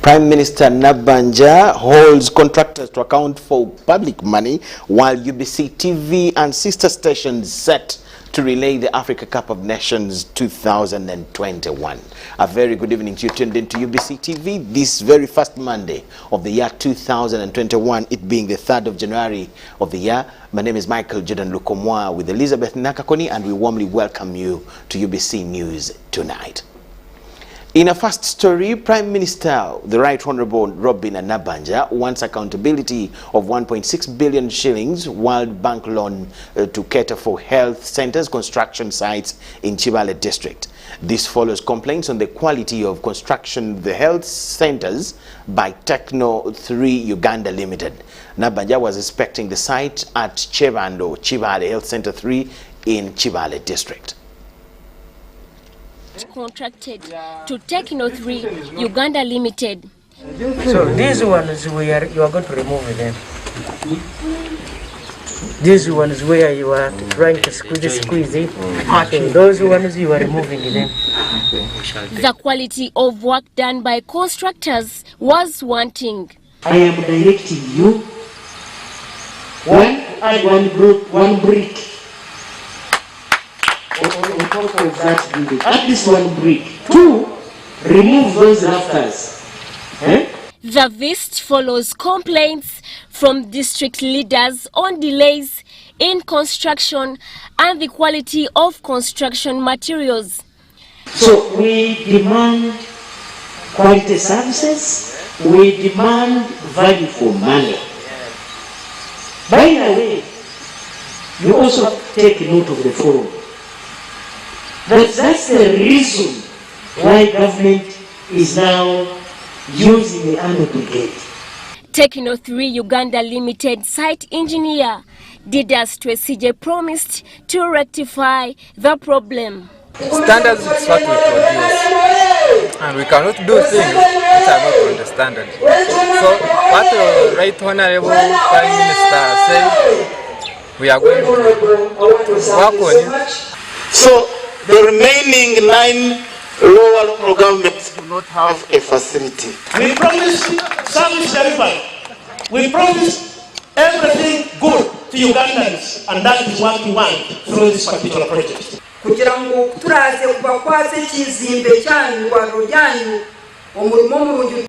Prime Minister Nabanja holds contractors to account for public money, while UBC TV and sister stations set to relay the Africa Cup of Nations 2021. A very good evening to you tuned into UBC TV this very first Monday of the year 2021, it being the 3rd of January of the year. My name is Micheal Lukomwa with Elizabeth Nakakoni, and we warmly welcome you to UBC News tonight. In a first story, Prime Minister, the Right Honorable Robin Nabanja, wants accountability of 1.6 billion shillings World Bank loan to cater for health centers construction sites in Chibale district. This follows complaints on the quality of construction of the health centers by Techno 3 Uganda Limited. Nabanja was inspecting the site at Chibale Health Center 3 in Chibale district. Contracted to Techno 3 Uganda Limited. So these ones you are going to remove them. These ones where you are trying to squeeze it. So those ones you are removing them. The quality of work done by constructors was wanting. I am directing you. One, add one brick. On top of that building, at least one brick. 2, remove those rafters. The visit follows complaints from district leaders on delays in construction and the quality of construction materials. So we demand quality services, we demand value for money. By the way, you also take note of the forum. That's the reason why government is now using the army brigade. Techno 3 Uganda Limited site engineer Didas Twesije promised to rectify the problem. Standards is what we produce, and we cannot do things which are not on the standard. So what the Right Honorable Prime Minister said, we are going to work on it. So the remaining 9 lower local governments do not have a facility. We promise service delivery. We promise everything good to Ugandans, and that is what we want through this particular project.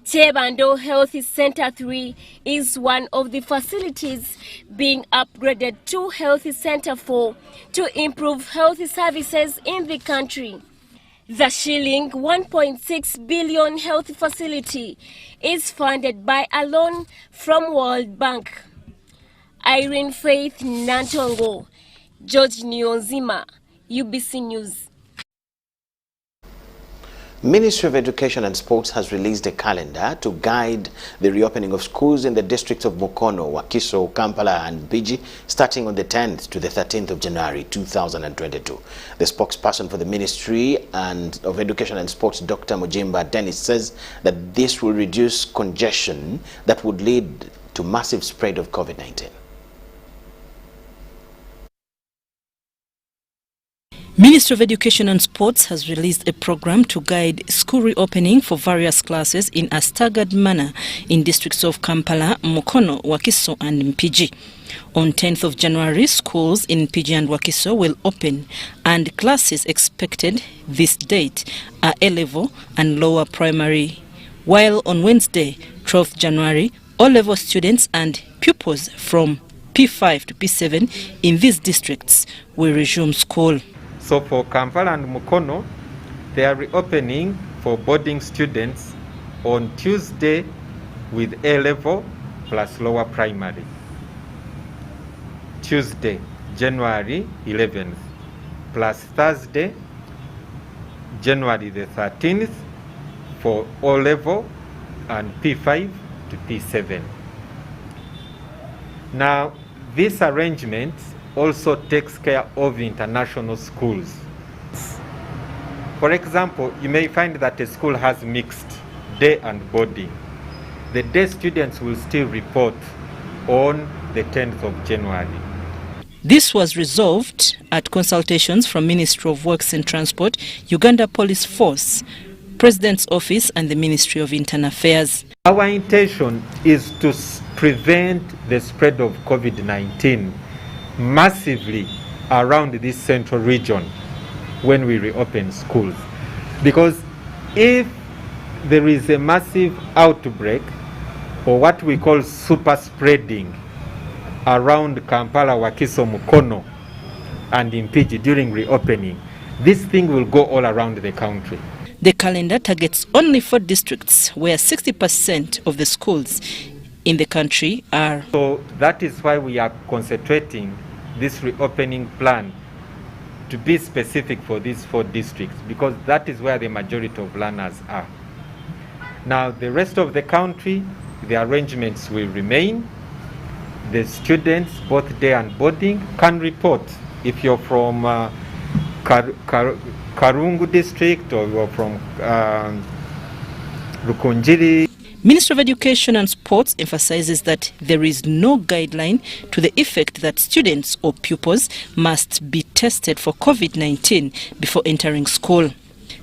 Chebando Health Center 3 is one of the facilities being upgraded to Health Center 4 to improve health services in the country. The shilling 1.6 billion health facility is funded by a loan from World Bank. Irene Faith Nantongo, George Nyonzima, UBC News. Ministry of Education and Sports has released a calendar to guide the reopening of schools in the districts of Mukono, Wakiso, Kampala and Biji starting on the 10th to the 13th of January 2022. The spokesperson for the Ministry of Education and Sports, Dr. Mujimba Dennis, says that this will reduce congestion that would lead to massive spread of COVID-19. Ministry of Education and Sports has released a program to guide school reopening for various classes in a staggered manner in districts of Kampala, Mukono, Wakiso and Mpigi. On 10th of January, schools in Mpigi and Wakiso will open, and classes expected this date are A-level and lower primary, while on Wednesday, 12th January, O-level students and pupils from P5 to P7 in these districts will resume school. So for Kampala and Mukono, they are reopening for boarding students on Tuesday with A-level plus lower primary. Tuesday, January 11th, plus Thursday, January the 13th for O-level and P5 to P7. Now, this arrangement also takes care of international schools. For example, you may find that a school has mixed day and boarding. The day students will still report on the 10th of January. This was resolved at consultations from Ministry of Works and Transport, Uganda Police Force, President's Office and the Ministry of Internal Affairs. Our intention is to prevent the spread of COVID-19 massively around this central region when we reopen schools. Because if there is a massive outbreak, or what we call super spreading, around Kampala, Wakiso, Mukono, and Mpigi during reopening, this thing will go all around the country. The calendar targets only 4 districts where 60% of the schools in the country are. So that is why we are concentrating this reopening plan to be specific for these 4 districts, because that is where the majority of learners are. Now, the rest of the country, the arrangements will remain. The students, both day and boarding, can report if you're from Karungu district or you're from Rukunjiri. Ministry of Education and Sports emphasizes that there is no guideline to the effect that students or pupils must be tested for COVID-19 before entering school.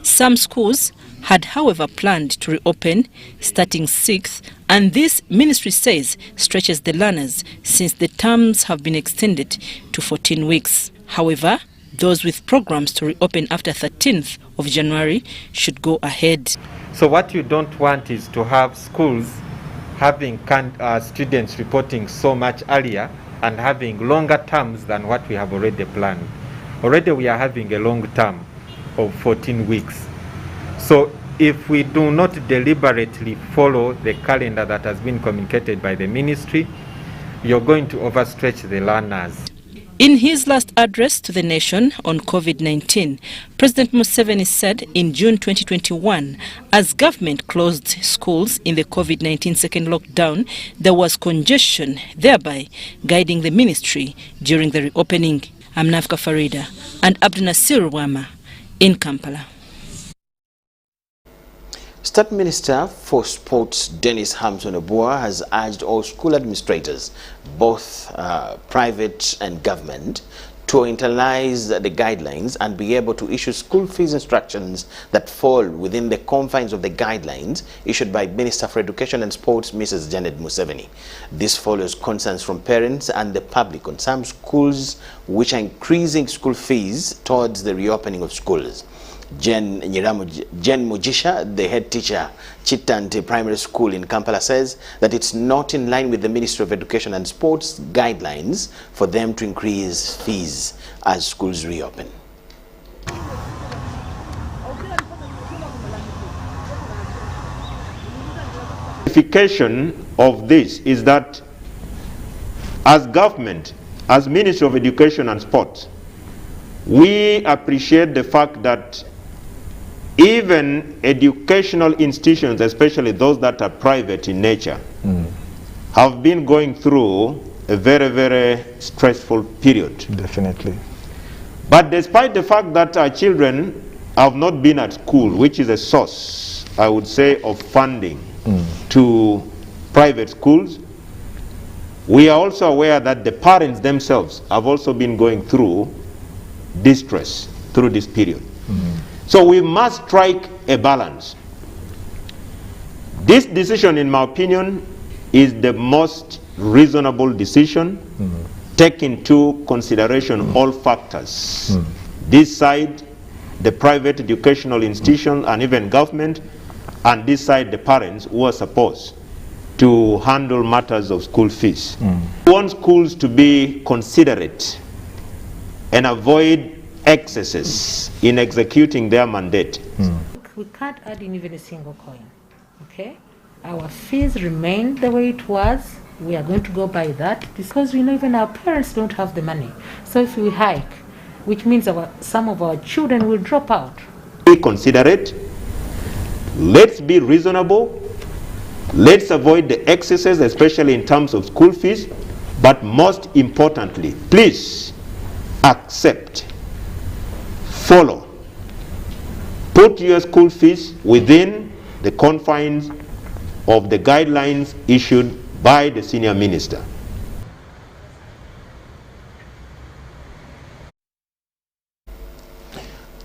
Some schools had, however, planned to reopen starting 6th, and this ministry says stretches the learners since the terms have been extended to 14 weeks. However, those with programs to reopen after 13th of January should go ahead. So what you don't want is to have schools having students reporting so much earlier and having longer terms than what we have already planned. Already we are having a long term of 14 weeks. So if we do not deliberately follow the calendar that has been communicated by the ministry, you're going to overstretch the learners. In his last address to the nation on COVID-19, President Museveni said in June 2021, as government closed schools in the COVID-19 second lockdown, there was congestion, thereby guiding the ministry during the reopening. I'm Nafka Farida and Abdunasir Wama in Kampala. State Minister for Sports Dennis Hamson-Obua has urged all school administrators, both private and government, to internalize the guidelines and be able to issue school fees instructions that fall within the confines of the guidelines issued by Minister for Education and Sports, Mrs. Janet Museveni. This follows concerns from parents and the public on some schools which are increasing school fees towards the reopening of schools. Jen Mujisha, the head teacher, Chitante Primary School in Kampala, says that it's not in line with the Ministry of Education and Sports guidelines for them to increase fees as schools reopen. Justification of this is that as government, as Ministry of Education and Sports, we appreciate the fact that even educational institutions, especially those that are private in nature, have been going through a very, very stressful period. Definitely. But despite the fact that our children have not been at school, which is a source, I would say, of funding to private schools, we are also aware that the parents themselves have also been going through distress through this period. So we must strike a balance. This decision, in my opinion, is the most reasonable decision, take into consideration all factors. This side, the private educational institution and even government, and this side, the parents who are supposed to handle matters of school fees. We want schools to be considerate and avoid excesses in executing their mandate. We can't add in even a single coin, okay? Our fees remain the way it was. We are going to go by that because we know even our parents don't have the money. So if we hike, which means some of our children will drop out. Be considerate, let's be reasonable, let's avoid the excesses, especially in terms of school fees, but most importantly, please accept, follow, put your school fees within the confines of the guidelines issued by the senior minister.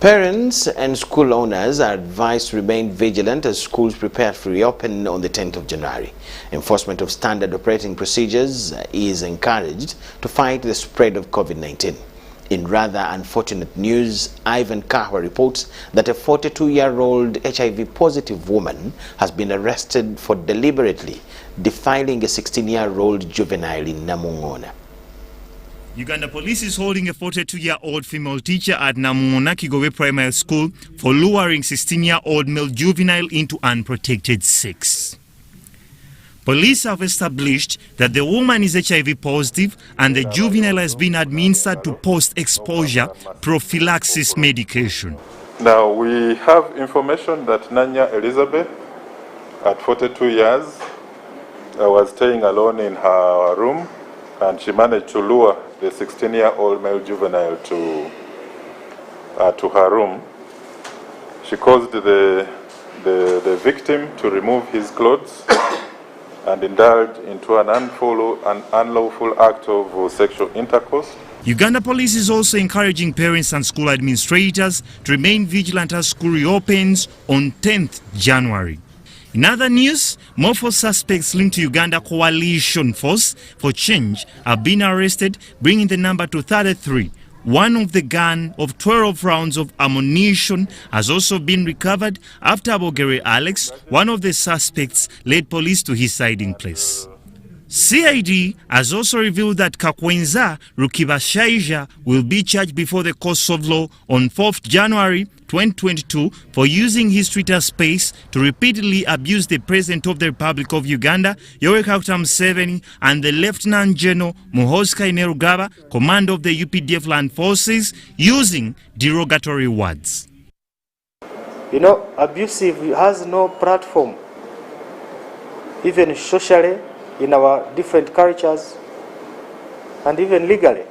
Parents and school owners are advised to remain vigilant as schools prepare to reopen on the 10th of January. Enforcement of standard operating procedures is encouraged to fight the spread of COVID-19. In rather unfortunate news, Ivan Kahwa reports that a 42-year-old HIV-positive woman has been arrested for deliberately defiling a 16-year-old juvenile in Namungona. Uganda police is holding a 42-year-old female teacher at Namungona Kigowe Primary School for luring 16-year-old male juvenile into unprotected sex. Police have established that the woman is HIV positive and the juvenile has been administered to post-exposure prophylaxis medication. Now we have information that Nanya Elizabeth, at 42 years, was staying alone in her room, and she managed to lure the 16-year-old male juvenile to her room. She caused the victim to remove his clothes and indulge into an unlawful act of sexual intercourse. Uganda police is also encouraging parents and school administrators to remain vigilant as school reopens on 10th January. In other news, more 4 suspects linked to Uganda Coalition Force for Change have been arrested, bringing the number to 33. One of the gun of 12 rounds of ammunition has also been recovered after Abogere Alex, one of the suspects, led police to his hiding place. CID has also revealed that Kakwenza Rukibashaija will be charged before the courts of law on 4th January 2022 for using his Twitter space to repeatedly abuse the President of the Republic of Uganda, Yoweri Kaguta Museveni, and the Lieutenant General Muhoozi Kainerugaba, commander of the UPDF Land Forces, using derogatory words. You know, abusive has no platform, even socially, in our different cultures, and even legally.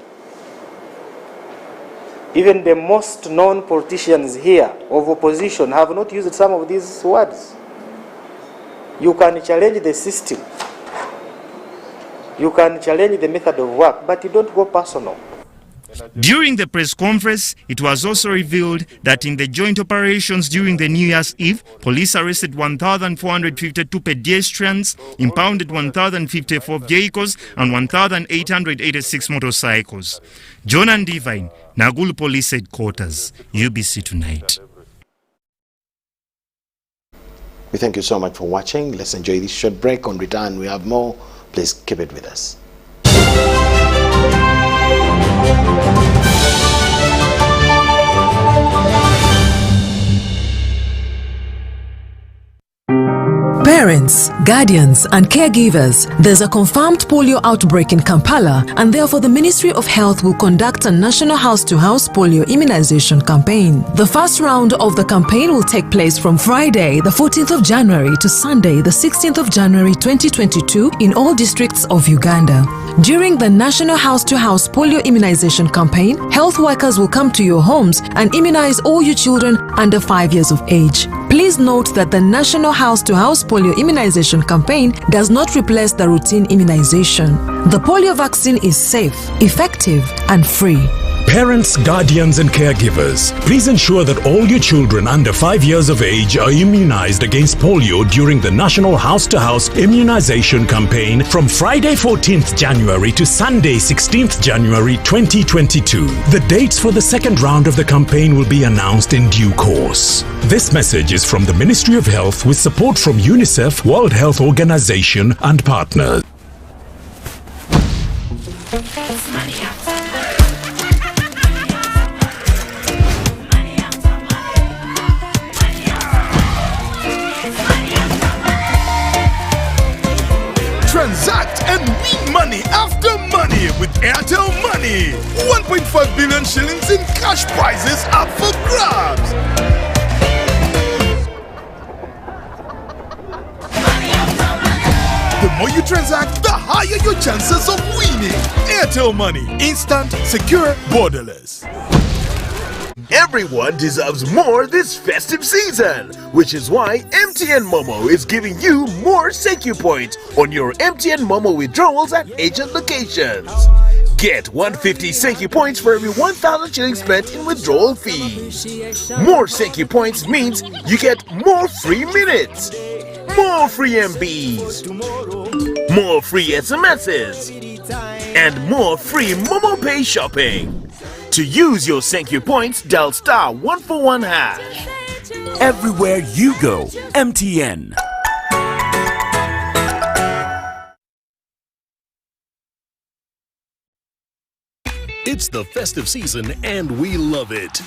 Even the most known politicians here of opposition have not used some of these words. You can challenge the system, you can challenge the method of work, but you don't go personal. During the press conference, it was also revealed that in the joint operations during the New Year's Eve, police arrested 1,452 pedestrians, impounded 1,054 vehicles and 1,886 motorcycles. John and Divine, Nagulu Police Headquarters, UBC Tonight. We thank you so much for watching. Let's enjoy this short break. On return, we have more. Please keep it with us. Parents, guardians and caregivers, there's a confirmed polio outbreak in Kampala, and therefore the Ministry of Health will conduct a national house-to-house polio immunization campaign. The first round of the campaign will take place from Friday, the 14th of January to Sunday, the 16th of January 2022 in all districts of Uganda. During the national house-to-house polio immunization campaign, health workers will come to your homes and immunize all your children under 5 years of age. Please note that the national house-to-house polio immunization campaign does not replace the routine immunization. The polio vaccine is safe, effective, and free. Parents, guardians and caregivers, please ensure that all your children under 5 years of age are immunized against polio during the National House-to-House Immunization Campaign from Friday 14th January to Sunday 16th January 2022. The dates for the second round of the campaign will be announced in due course. This message is from the Ministry of Health with support from UNICEF, World Health Organization and partners. Transact and win money after money with Airtel Money. 1.5 billion shillings in cash prizes up for grabs. The more you transact, the higher your chances of winning. Airtel Money. Instant, secure, borderless. Everyone deserves more this festive season, which is why MTN Momo is giving you more Secu points on your MTN Momo withdrawals at agent locations. Get 150 Senki points for every 1,000 shillings spent in withdrawal fees. More Senki points means you get more free minutes, more free MBs, more free SMSs, and more free Momo Pay shopping. To use your Senki points, dial *141#. Everywhere you go, MTN. It's the festive season and we love it.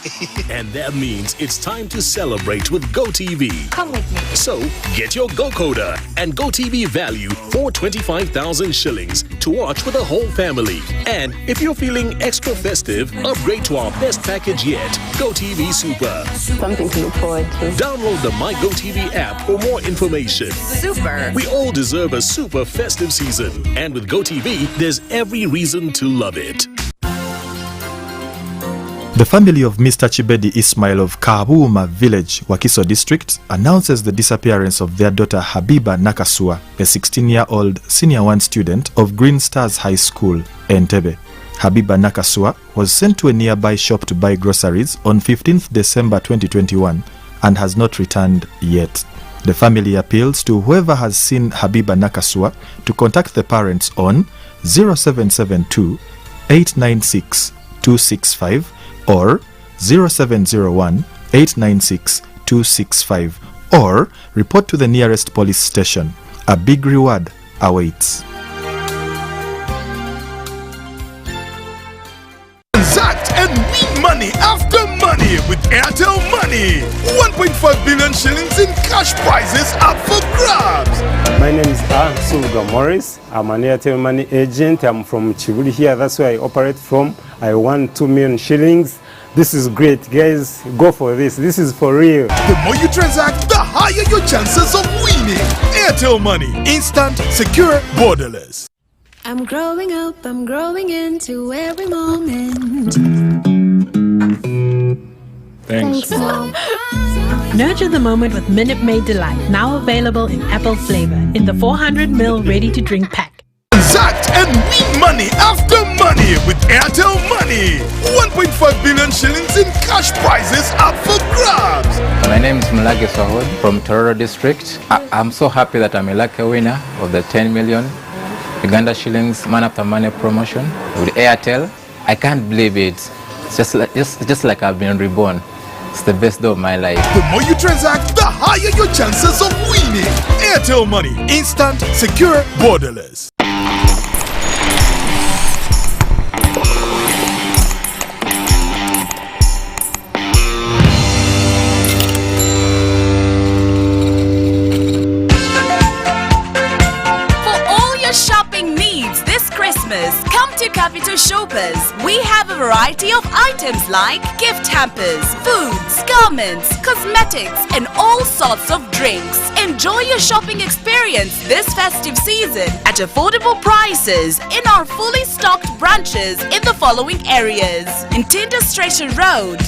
And that means it's time to celebrate with GoTV. Come with me. So get your GoCoder and GoTV value for 25,000 shillings to watch with the whole family. And if you're feeling extra festive, upgrade to our best package yet, GoTV Super. Something to look forward to. Download the My GoTV app for more information. Super. We all deserve a super festive season. And with GoTV, there's every reason to love it. The family of Mr. Chibedi Ismail of Kabuuma village, Wakiso district, announces the disappearance of their daughter Habiba Nakasua, a 16-year-old senior 1 student of Green Stars High School, Entebbe. Habiba Nakasua was sent to a nearby shop to buy groceries on 15th December 2021 and has not returned yet. The family appeals to whoever has seen Habiba Nakasua to contact the parents on 0772 896 265 or 0701 896 265 or report to the nearest police station. A big reward awaits. Transact and win money after money with Airtel Money. 1.5 billion shillings in cash prizes up for grabs. My name is Sulga Morris. I'm an Airtel Money agent. I'm from Chibuli here. That's where I operate from. I won 2 million shillings. This is great, guys. Go for this. This is for real. The more you transact, the higher your chances of winning. Airtel Money. Instant, secure, borderless. I'm growing up, I'm growing into every moment. Thanks, Mom. Nurture the moment with Minute Maid Delight, now available in apple flavor in the 400ml ready-to-drink pack. Transact and win money after money with Airtel Money. 1.5 billion shillings in cash prizes up for grabs. My name is Mulage Swahod from Tororo district. I'm so happy that I'm a lucky winner of the 10 million Uganda shillings Man After Money promotion with Airtel. I can't believe it. It's just like I've been reborn. It's the best day of my life. The more you transact, the higher your chances of winning. Airtel Money. Instant, secure, borderless. Come to Capital Shoppers. We have a variety of items like gift hampers, foods, garments, cosmetics, and all sorts of drinks. Enjoy your shopping experience this festive season at affordable prices in our fully stocked branches in the following areas: in Tinder Station Road,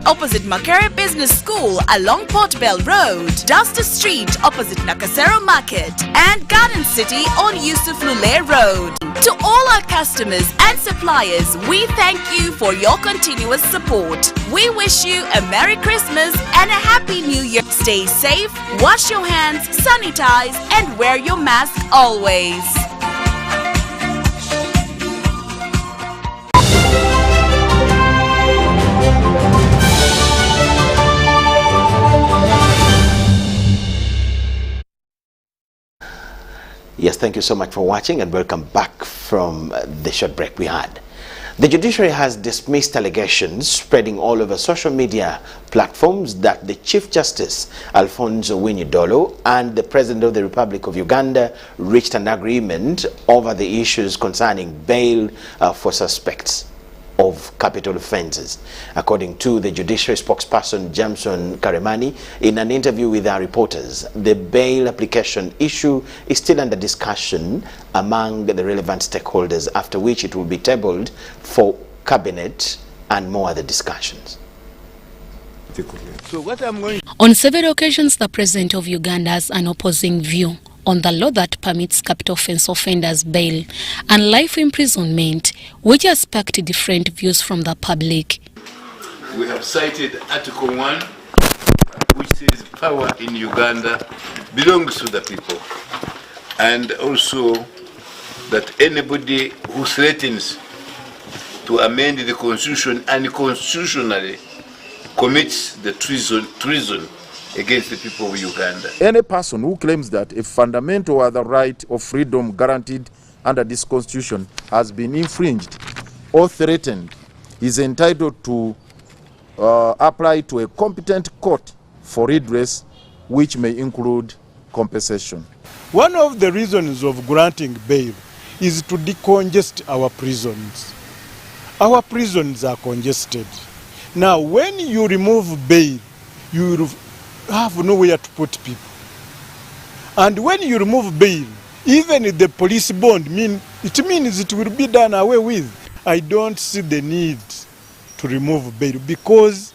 opposite Makere Business School along Port Bell Road, Duster Street opposite Nakasero Market, and Garden City on Yusuf Lule Road. To all our customers and suppliers, we thank you for your continuous support. We wish you a Merry Christmas and a Happy New Year. Stay safe, wash your hands, sanitize, and wear your mask always. Yes, thank you so much for watching and welcome back from the short break we had. The Judiciary has dismissed allegations spreading all over social media platforms that the Chief Justice Alfonso Winyidolo and the President of the Republic of Uganda reached an agreement over the issues concerning bail for suspects of capital offences. According to the Judiciary spokesperson Jameson Karemani, in an interview with our reporters, the bail application issue is still under discussion among the relevant stakeholders, after which it will be tabled for cabinet and more other discussions. So what I'm going... On several occasions, the President of Uganda has an opposing view on the law that permits capital offence offenders bail and life imprisonment, which has sparked different views from the public. We have cited Article 1, which says power in Uganda belongs to the people, and also that anybody who threatens to amend the constitution unconstitutionally commits the treason against the people of Uganda. Any person who claims that a fundamental or other right of freedom guaranteed under this constitution has been infringed or threatened is entitled to apply to a competent court for redress, which may include compensation. One of the reasons of granting bail is to decongest our prisons. Our prisons are congested. Now, when you remove bail, you have nowhere to put people. And when you remove bail, even the police bond, it means it will be done away with. I don't see the need to remove bail, because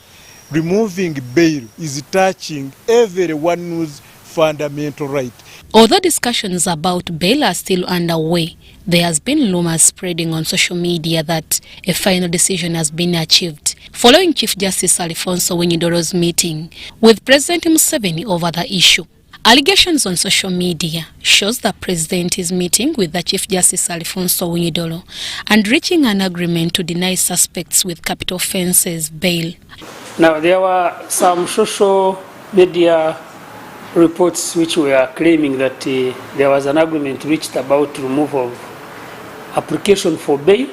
removing bail is touching everyone's fundamental right. Although discussions about bail are still underway, there has been rumors spreading on social media that a final decision has been achieved following Chief Justice Alfonso Winyidoro's meeting with President Museveni over the issue. Allegations on social media shows the President is meeting with the Chief Justice Alfonso Winyidoro and reaching an agreement to deny suspects with capital offences bail. Now, there were some social media reports which were claiming that there was an agreement reached about removal of application for bail,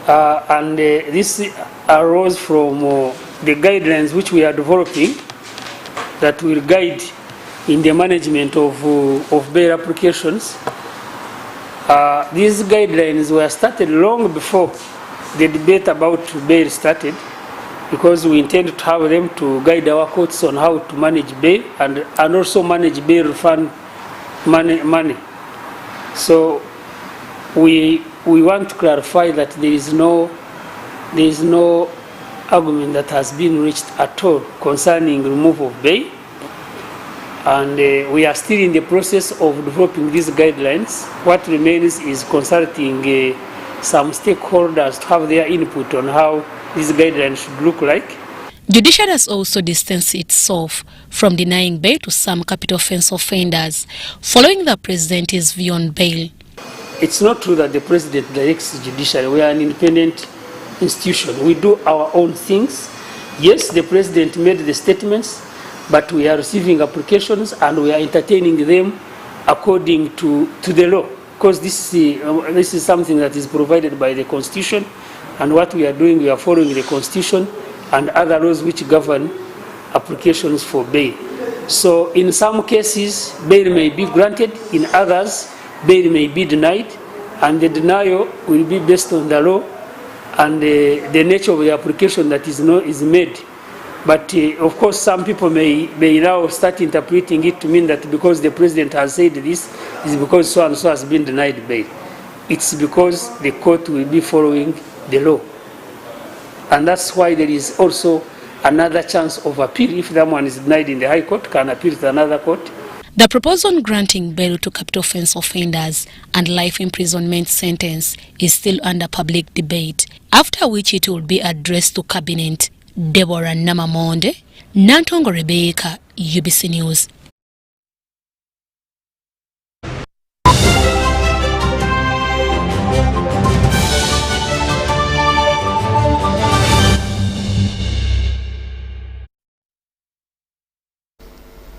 and this arose from the guidelines which we are developing that will guide in the management of bail applications. These guidelines were started long before the debate about bail started, because we intend to have them to guide our courts on how to manage bail and also manage bail refund money. So we want to clarify that there is no argument that has been reached at all concerning removal of bail, and we are still in the process of developing these guidelines. What remains is consulting some stakeholders to have their input on how these guidelines should look like. Judiciary has also distanced itself from denying bail to some capital offence offenders following the President's view on bail. It's not true that the President directs the Judiciary. We are an independent institution. We do our own things. Yes, the President made the statements, but we are receiving applications and we are entertaining them according to the law, because this is something that is provided by the Constitution. And what we are doing, we are following the Constitution and other laws which govern applications for bail. So in some cases, bail may be granted. In others, bail may be denied. And the denial will be based on the law and the nature of the application that is made. But of course, some people may now start interpreting it to mean that because the President has said this, is because so and so has been denied bail. It's because the court will be following the law. And that's why there is also another chance of appeal. If someone is denied in the High Court, can appeal to another court. The proposal on granting bail to capital offence offenders and life imprisonment sentence is still under public debate, after which it will be addressed to Cabinet. Deborah Namamonde, Nantongo Rebecca, UBC News.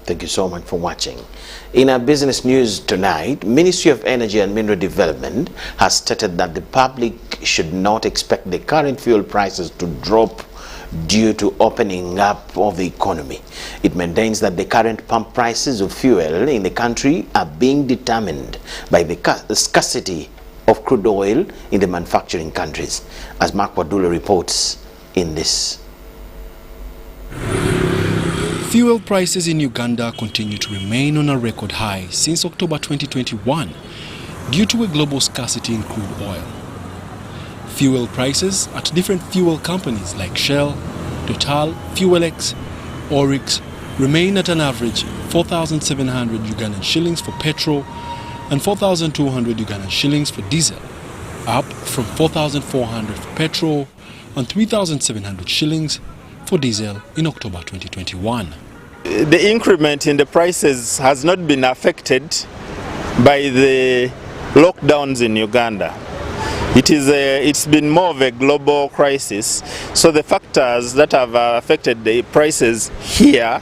Thank you so much for watching. In our business news tonight, Ministry of Energy and Mineral Development has stated that the public should not expect the current fuel prices to drop due to opening up of the economy. It maintains that the current pump prices of fuel in the country are being determined by the scarcity of crude oil in the manufacturing countries, as Mark Wadula reports in this. Fuel prices in Uganda continue to remain on a record high since October 2021 due to a global scarcity in crude oil. Fuel prices at different fuel companies like Shell, Total, Fuelex, Oryx remain at an average 4,700 Ugandan shillings for petrol and 4,200 Ugandan shillings for diesel, up from 4,400 for petrol and 3,700 shillings for diesel in October 2021. The increment in the prices has not been affected by the lockdowns in Uganda. It's been more of a global crisis, so the factors that have affected the prices here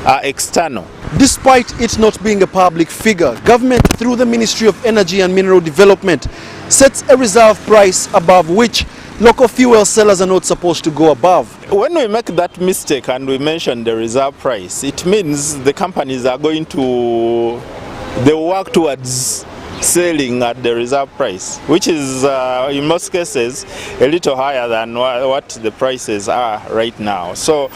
are external. Despite it not being a public figure, government through the Ministry of Energy and Mineral Development sets a reserve price above which local fuel sellers are not supposed to go above. When we make that mistake and we mention the reserve price, it means the companies are going to work towards selling at the reserve price, which is in most cases a little higher than what the prices are right now. So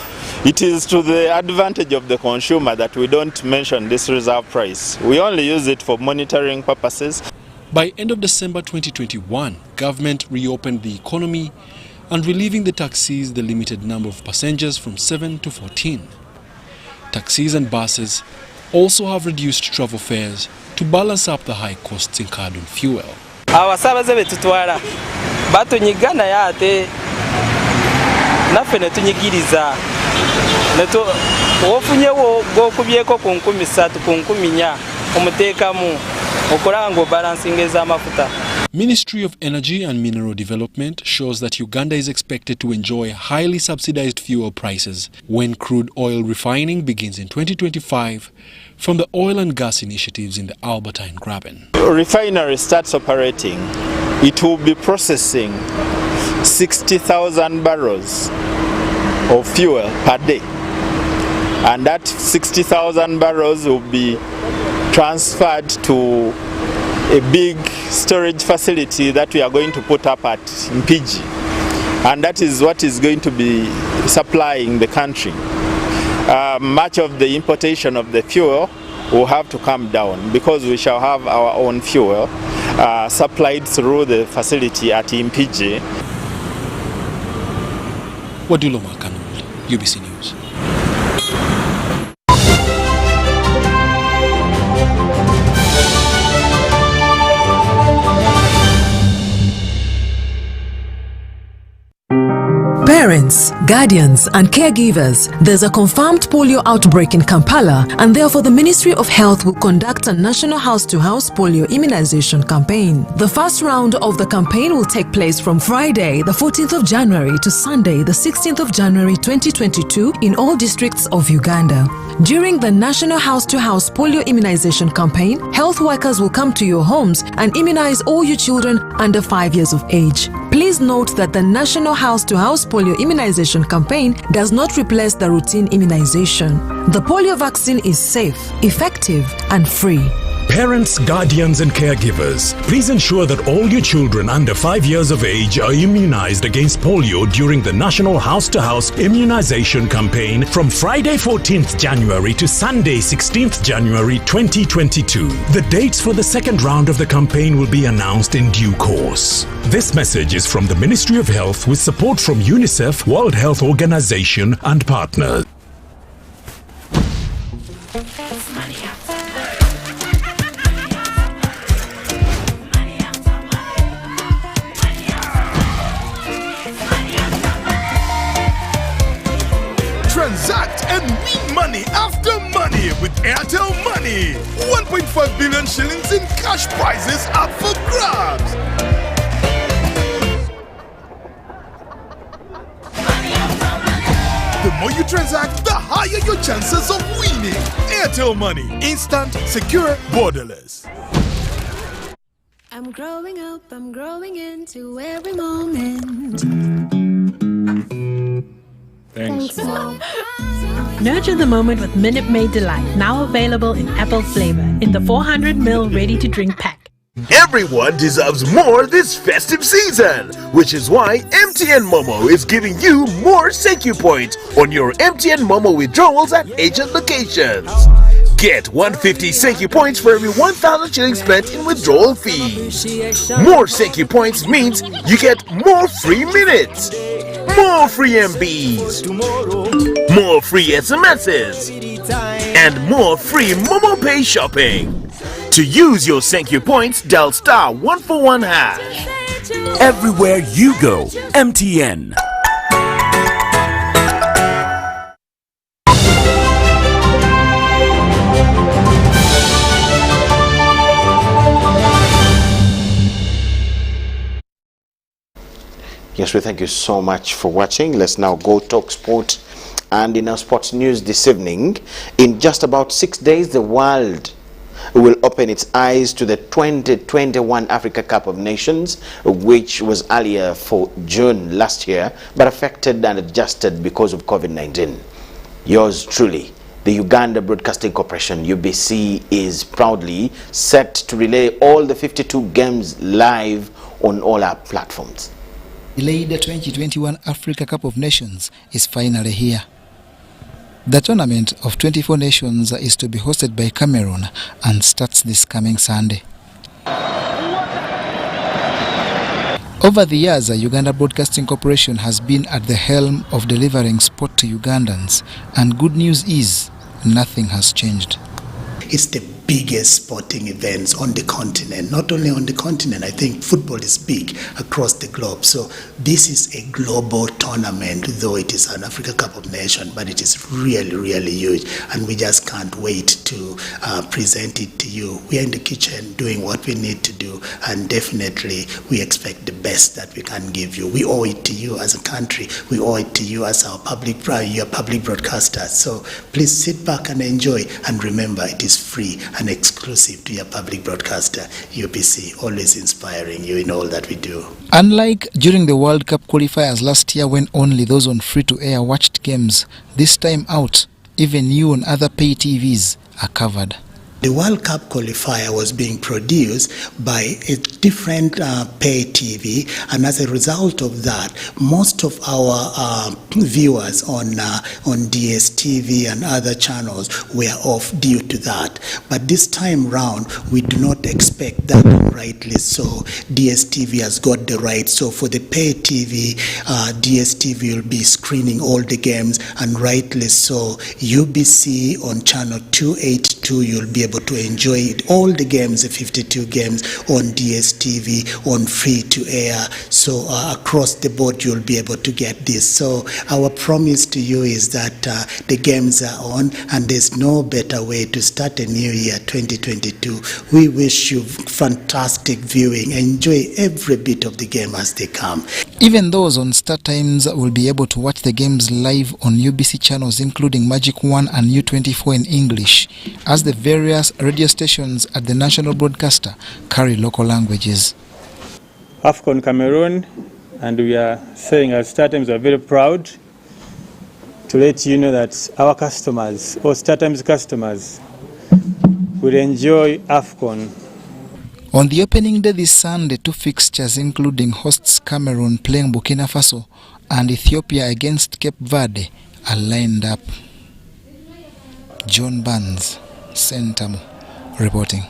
it is to the advantage of the consumer that we don't mention this reserve price. We only use it for monitoring purposes. By end of December 2021, government reopened the economy and relieving the taxis the limited number of passengers from 7 to 14. Taxis and buses also have reduced travel fares to balance up the high costs incurred on fuel. Abasabaze betutwala batunyigana yate nafe netunyigiriza neto ofunyewo gokubyeko ku 13 ku 14 omutekamu okolango balancing ez'amafuta. Ministry of Energy and Mineral Development shows that Uganda is expected to enjoy highly subsidized fuel prices when crude oil refining begins in 2025 from the oil and gas initiatives in the Albertine Graben. Refinery starts operating, it will be processing 60,000 barrels of fuel per day, and that 60,000 barrels will be transferred to a big storage facility that we are going to put up at Mpigi, and that is what is going to be supplying the country. Much of the importation of the fuel will have to come down because we shall have our own fuel supplied through the facility at Mpigi. Waduloma Kanul, UBC News. Parents, guardians and caregivers, there's a confirmed polio outbreak in Kampala, and therefore the Ministry of Health will conduct a national house-to-house polio immunization campaign. The first round of the campaign will take place from Friday, the 14th of January to Sunday, the 16th of January 2022 in all districts of Uganda. During the National House-to-House Polio Immunization Campaign, health workers will come to your homes and immunize all your children under 5 years of age. Please note that the National House-to-House Polio Immunization Campaign does not replace the routine immunization. The polio vaccine is safe, effective, and free. Parents, guardians and caregivers, please ensure that all your children under 5 years of age are immunized against polio during the National House-to-House Immunization Campaign from Friday 14th January to Sunday 16th January 2022. The dates for the second round of the campaign will be announced in due course. This message is from the Ministry of Health with support from UNICEF, World Health Organization and partners. Transact and win money after money with Airtel Money. 1.5 billion shillings in cash prizes up for grabs. The more you transact, the higher your chances of winning. Airtel Money. Instant, secure, borderless. I'm growing up, I'm growing into every moment. Thanks. Nurture the moment with Minute Maid Delight, now available in apple flavor in the 400ml ready-to-drink pack. Everyone deserves more this festive season, which is why MTN Momo is giving you more Senku points on your MTN Momo withdrawals at agent locations. Get 150 Senku points for every 1,000 shillings spent in withdrawal fees. More Senku points means you get more free minutes, more free MBs, more free SMSs, and more free MomoPay shopping. To use your Thank You points, dial *141#. Everywhere you go, MTN. Yes, we thank you so much for watching. Let's now go talk sport. And in our sports news this evening, in just about 6 days, the world will open its eyes to the 2021 Africa Cup of Nations, which was earlier for June last year, but affected and adjusted because of COVID-19. Yours truly, the Uganda Broadcasting Corporation, UBC, is proudly set to relay all the 52 games live on all our platforms. The 2021 Africa Cup of Nations is finally here. The tournament of 24 nations is to be hosted by Cameroon and starts this coming Sunday. Over the years, the Uganda Broadcasting Corporation has been at the helm of delivering sport to Ugandans, and good news is nothing has changed. It's the biggest sporting events on the continent. Not only on the continent, I think football is big across the globe. So this is a global tournament, though it is an Africa Cup of Nations, but it is really, really huge. And we just can't wait to present it to you. We are in the kitchen doing what we need to do, and definitely we expect the best that we can give you. We owe it to you as a country. We owe it to you as our public broadcaster. So please sit back and enjoy, and remember, it is free and exclusive to your public broadcaster, UBC, always inspiring you in all that we do. Unlike during the World Cup qualifiers last year when only those on free-to-air watched games, this time out, even you on other pay TVs are covered. The World Cup qualifier was being produced by a different pay TV, and as a result of that, most of our viewers on DSTV and other channels were off due to that. But this time round, we do not expect that, rightly so. DSTV has got the right, so for the pay TV, DSTV will be screening all the games, and rightly so. UBC on channel 282, you'll be able to enjoy it, all the games, the 52 games on DSTV, on free to air. So across the board, you'll be able to get this. So our promise to you is that the games are on, and there's no better way to start a new year, 2022. We wish you fantastic viewing. Enjoy every bit of the game as they come. Even those on Start Times will be able to watch the games live on UBC channels, including Magic 1 and U24 in English, as the various radio stations at the national broadcaster carry local languages. AFCON Cameroon, and we are saying as Start Times are very proud to let you know that our customers, or Start Times customers, will enjoy AFCON. On the opening day this Sunday, two fixtures including hosts Cameroon playing Burkina Faso and Ethiopia against Cape Verde are lined up. John Barnes, Sentamu, reporting.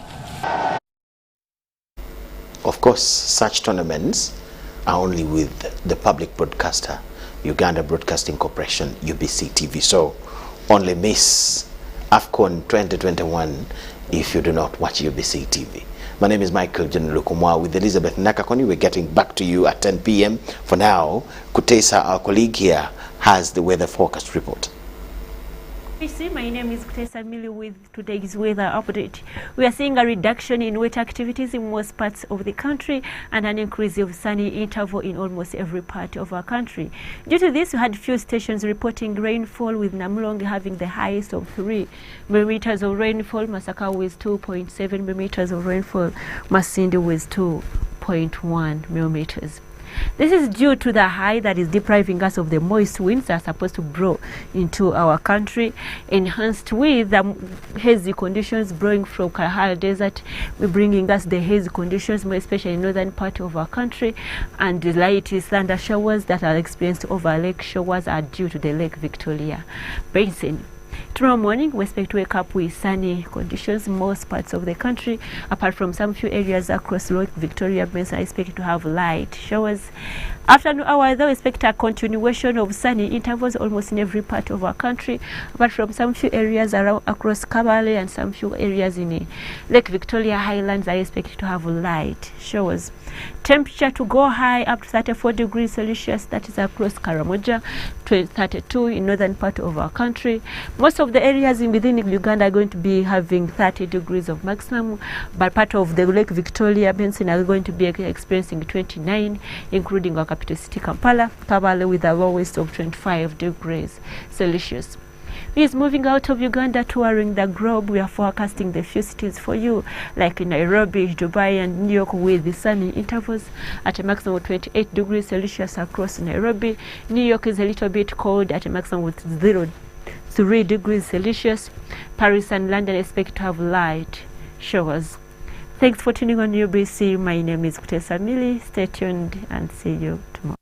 Of course, such tournaments are only with the public broadcaster, Uganda Broadcasting Corporation, UBC TV. So only miss AFCON 2021 if you do not watch UBC TV. My name is Micheal Lukomwa with Elizabeth Nakakoni. We're getting back to you at 10 p.m. For now, Kutesa, our colleague here, has the weather forecast report. My name is Kutesa Mili with today's weather update. We are seeing a reduction in wet activities in most parts of the country and an increase of sunny interval in almost every part of our country. Due to this, we had few stations reporting rainfall, with Namulong having the highest of 3 millimeters of rainfall, Masaka with 2.7 millimeters of rainfall, Masindi with 2.1 millimeters. This is due to the high that is depriving us of the moist winds that are supposed to blow into our country, enhanced with the hazy conditions blowing from Kalahari Desert, bringing us the hazy conditions, more especially in northern part of our country, and the light thunder showers that are experienced over lake showers are due to the Lake Victoria Basin. Tomorrow morning, we expect to wake up with sunny conditions in most parts of the country, apart from some few areas across Lake Victoria. Benson are expected to have light showers. Afternoon hours, though, we expect a continuation of sunny intervals almost in every part of our country, apart from some few areas around across Kabale and some few areas in Lake Victoria Highlands are expected to have light showers. Temperature to go high up to 34 degrees Celsius, that is across Karamoja, to 32 in northern part of our country. Most of the areas within Uganda are going to be having 30 degrees of maximum, but part of the Lake Victoria Basin are going to be experiencing 29, including our capital city Kampala, Kabale with a lowest of 25 degrees Celsius. He is moving out of Uganda, touring the globe. We are forecasting the few cities for you, like in Nairobi, Dubai, and New York, with the sunny intervals at a maximum of 28 degrees Celsius across Nairobi. New York is a little bit cold at a maximum of 3 degrees Celsius. Paris and London expect to have light showers. Thanks for tuning on UBC. My name is Kutesa Mili. Stay tuned and see you tomorrow.